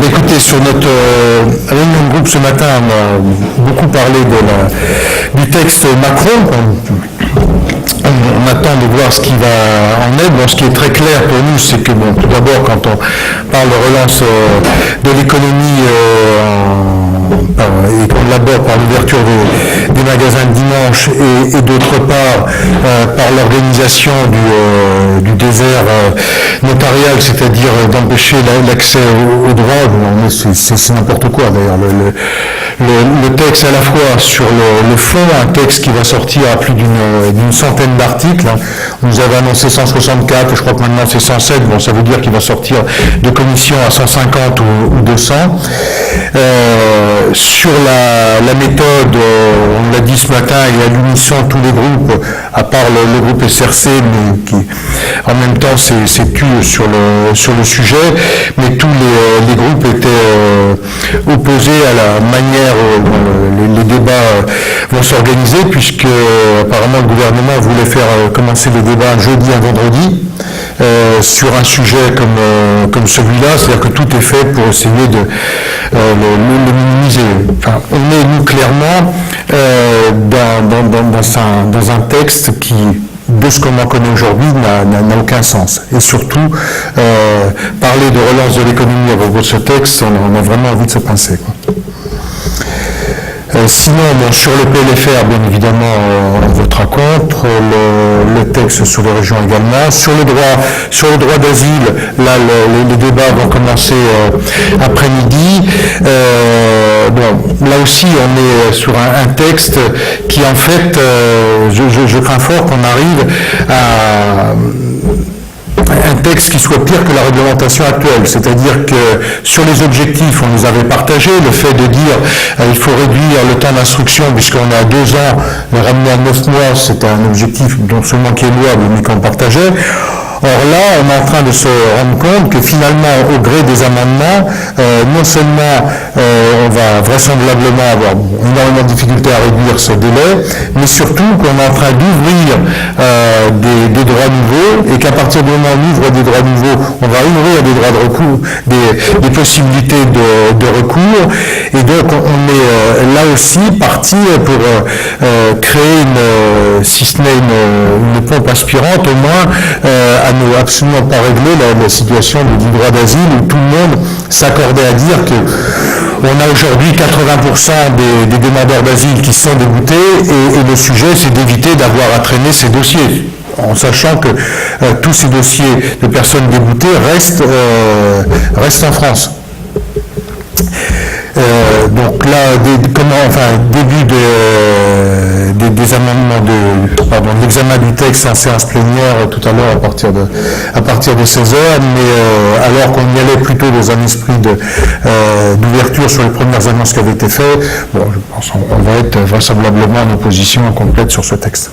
Écoutez, sur notre réunion de groupe ce matin, on a beaucoup parlé du texte Macron. On attend de voir ce qui va en être. Bon, ce qui est très clair pour nous, c'est que, bon, tout d'abord, quand on parle de relance de l'économie et qu'on l'aborde par l'ouverture des magasins de dimanche et d'autre part par l'organisation du désert notarial, c'est-à-dire d'empêcher l'accès aux droits, c'est n'importe quoi d'ailleurs. Le texte à la fois sur le fond, un texte qui va sortir à plus d'une centaine d'articles. On nous avait annoncé 164, je crois que maintenant c'est 107. Bon, ça veut dire qu'il va sortir de commission à 150 ou 200. Sur la méthode, on l'a dit ce matin, et à l'unisson tous les groupes, à part le groupe SRC, mais qui en même temps s'est tu sur le sujet, mais tous les groupes étaient opposés à la manière dont les débats vont s'organiser, puisque apparemment le gouvernement voulait faire commencer les débats un jeudi, un vendredi, sur un sujet comme celui-là, c'est-à-dire que tout est fait pour essayer de le minimiser. Enfin, on est, nous, clairement dans un texte qui, de ce qu'on en connaît aujourd'hui, n'a aucun sens. Et surtout, parler de relance de l'économie à propos de ce texte, on a vraiment envie de se pincer, quoi. Sinon, bon, sur le PLFR, bien évidemment, on votera contre, le texte sur les régions également. Sur le droit d'asile, là, les débats vont commencer après-midi. Bon, là aussi, on est sur un texte qui, en fait, je crains fort qu'on arrive à un texte qui soit pire que la réglementation actuelle, c'est-à-dire que sur les objectifs, on les avait partagés, le fait de dire il faut réduire le temps d'instruction puisqu'on est à 2 ans, le ramener à 9 mois, c'est un objectif non seulement qui est louable mais qu'on partageait. Or là, on est en train de se rendre compte que finalement, au gré des amendements, non seulement on va vraisemblablement avoir énormément de difficultés à réduire ce délai, mais surtout qu'on est en train d'ouvrir des droits nouveaux et qu'à partir du moment où on ouvre des droits nouveaux, on va ouvrir des droits de recours, des possibilités de recours. Et donc, on est là aussi parti pour créer si ce n'est une pompe aspirante, au moins à ne absolument pas régler la situation du droit d'asile où tout le monde s'accordait à dire qu'on a aujourd'hui 80% des demandeurs d'asile qui sont déboutés et le sujet c'est d'éviter d'avoir à traîner ces dossiers, en sachant que tous ces dossiers de personnes déboutées restent en France. Donc là, début des amendements de l'examen du texte en séance plénière tout à l'heure à partir de 16h, mais alors qu'on y allait plutôt dans un esprit d'ouverture sur les premières annonces qui avaient été faites, bon, je pense qu'on va être vraisemblablement en opposition complète sur ce texte.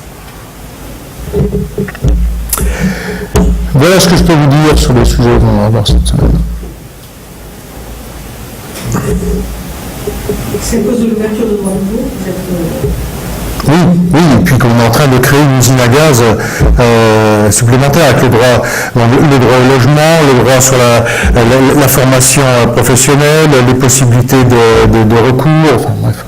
Voilà ce que je peux vous dire sur les sujets qu'on va voir cette semaine. C'est à cause de l'ouverture de droits nouveaux, Oui, et puis qu'on est en train de créer une usine à gaz supplémentaire avec le droit au logement, le droit sur la formation professionnelle, les possibilités de recours, enfin bref.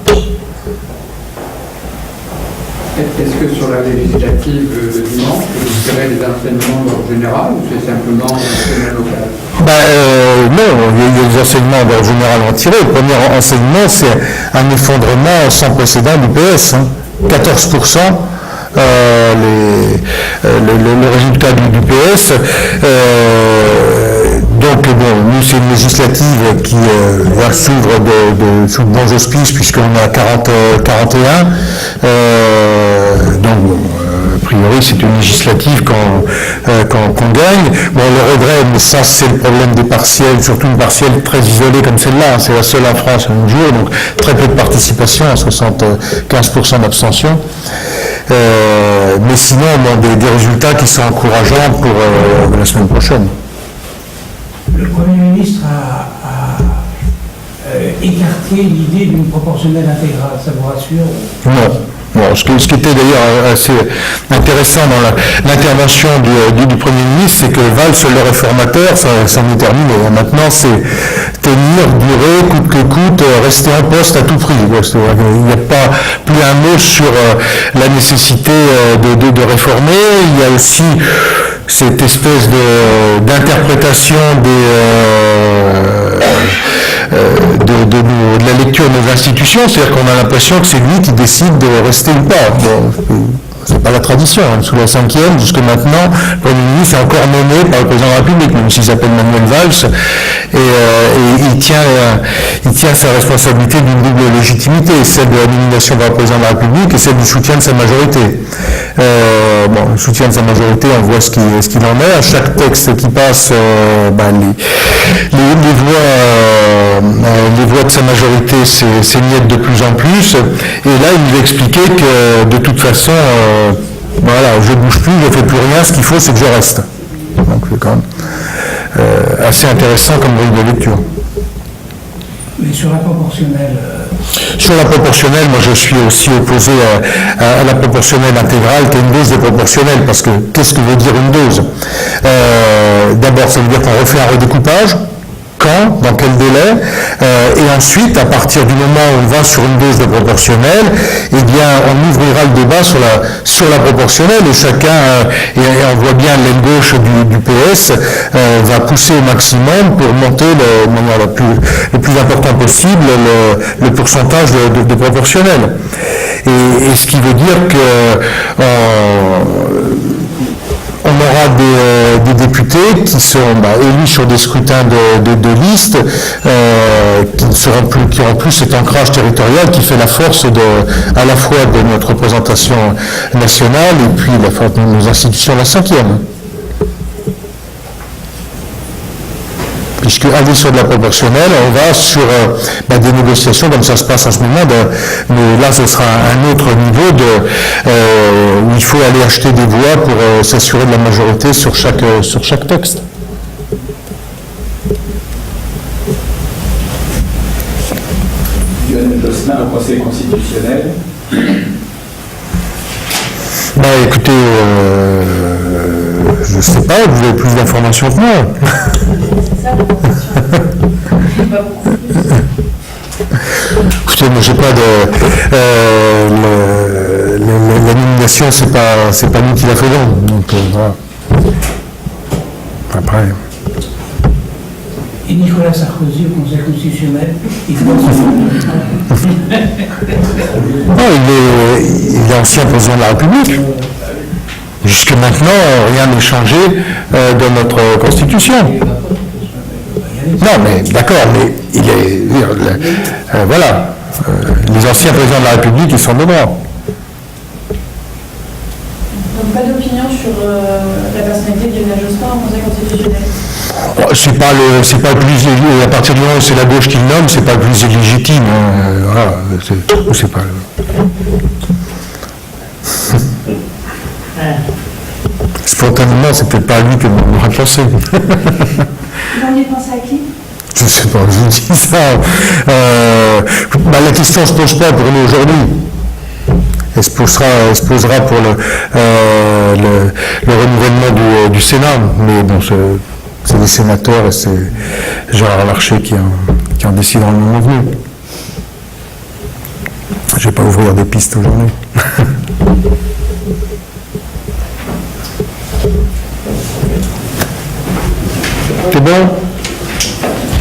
Est-ce que sur la législative de dimanche, vous serez des enseignements d'ordre général ou c'est simplement un enseignement local? Non, il y a des enseignements d'ordre général à en tirer. Le premier enseignement, c'est un effondrement sans précédent du PS. 14%. Le résultat du PS. Donc, bon, nous, c'est une législative qui s'ouvre sous de bons auspices, puisqu'on est à 41. Donc, bon, a priori, c'est une législative qu'on gagne. Bon, le regret, mais ça, c'est le problème des partiels, surtout une partielle très isolée comme celle-là. C'est la seule en France un jour, donc très peu de participation, à 75% d'abstention. Mais sinon, bon, des résultats qui sont encourageants pour la semaine prochaine. Le Premier ministre a écarté l'idée d'une proportionnelle intégrale, ça vous rassure? Non. Bon, ce qui était d'ailleurs assez intéressant dans l'intervention du Premier ministre, c'est que Valls, le réformateur, ça en est terminé. Maintenant, c'est tenir, durer, coûte que coûte, rester en poste à tout prix. Il n'y a pas plus un mot sur la nécessité de réformer. Il y a aussi cette espèce d'interprétation de la lecture de nos institutions, c'est-à-dire qu'on a l'impression que c'est lui qui décide de rester ou pas. Bon, c'est pas la tradition, hein. Sous la Ve, jusque maintenant, le Premier ministre est encore nommé par le Président de la République, même s'il s'appelle Manuel Valls, et il tient sa responsabilité d'une double légitimité, celle de la nomination par le Président de la République et celle du soutien de sa majorité. Le soutien de sa majorité, on voit ce qu'il en est. À chaque texte qui passe, les voix de sa majorité s'émiettent de plus en plus. Et là, il nous expliquait que de toute façon, je ne bouge plus, je ne fais plus rien, ce qu'il faut, c'est que je reste. Donc c'est quand même assez intéressant comme grille de lecture. Mais sur la proportionnelle... Sur la proportionnelle, moi je suis aussi opposé à la proportionnelle intégrale qui est une dose de proportionnelle, parce que qu'est-ce que veut dire une dose? D'abord, ça veut dire qu'on refait un redécoupage. Quand, dans quel délai, et ensuite, à partir du moment où on va sur une dose de proportionnelle, eh bien, on ouvrira le débat sur la proportionnelle, et chacun, et on voit bien l'aile gauche du PS, va pousser au maximum pour monter de manière le plus important possible le pourcentage de proportionnel. Et ce qui veut dire que on aura des députés qui seront élus sur des scrutins de liste qui auront plus cet ancrage territorial qui fait la force à la fois de notre représentation nationale et puis la force de nos institutions, la 5e. Puisque aller sur de la proportionnelle, on va sur des négociations comme ça se passe en ce moment, mais là ce sera un autre niveau où il faut aller acheter des voix pour s'assurer de la majorité sur chaque texte. Lionel Jospin au Conseil constitutionnel. Écoutez, je ne sais pas, vous avez plus d'informations que moi. C'est ça la question. Pas beaucoup plus. Écoutez, moi j'ai pas la nomination, c'est pas nous qui la faisons. Donc voilà. Après. Et Nicolas Sarkozy au Conseil constitutionnel, il faut il est ancien président de la République. Jusque maintenant, rien n'est changé dans notre Constitution. Non, mais d'accord, mais il est... voilà. Les anciens présidents de la République, ils sont dedans. Donc pas d'opinion sur la personnalité de Lionel Jospin au Conseil constitutionnel. C'est pas le plus, à partir du moment où c'est la gauche qui le nomme, c'est pas le plus illégitime. Voilà, c'est pas. Spontanément, c'est peut-être pas à lui que l'on aurait pensé. Vous en avez pensé à qui? Je ne sais pas, je vous dis ça. La question ne se pose pas pour nous aujourd'hui. Elle se posera pour le renouvellement du Sénat. Mais bon, c'est les sénateurs et c'est Gérard Larcher qui en décident le moment venu. Je ne vais pas ouvrir des pistes aujourd'hui. C'est bon ?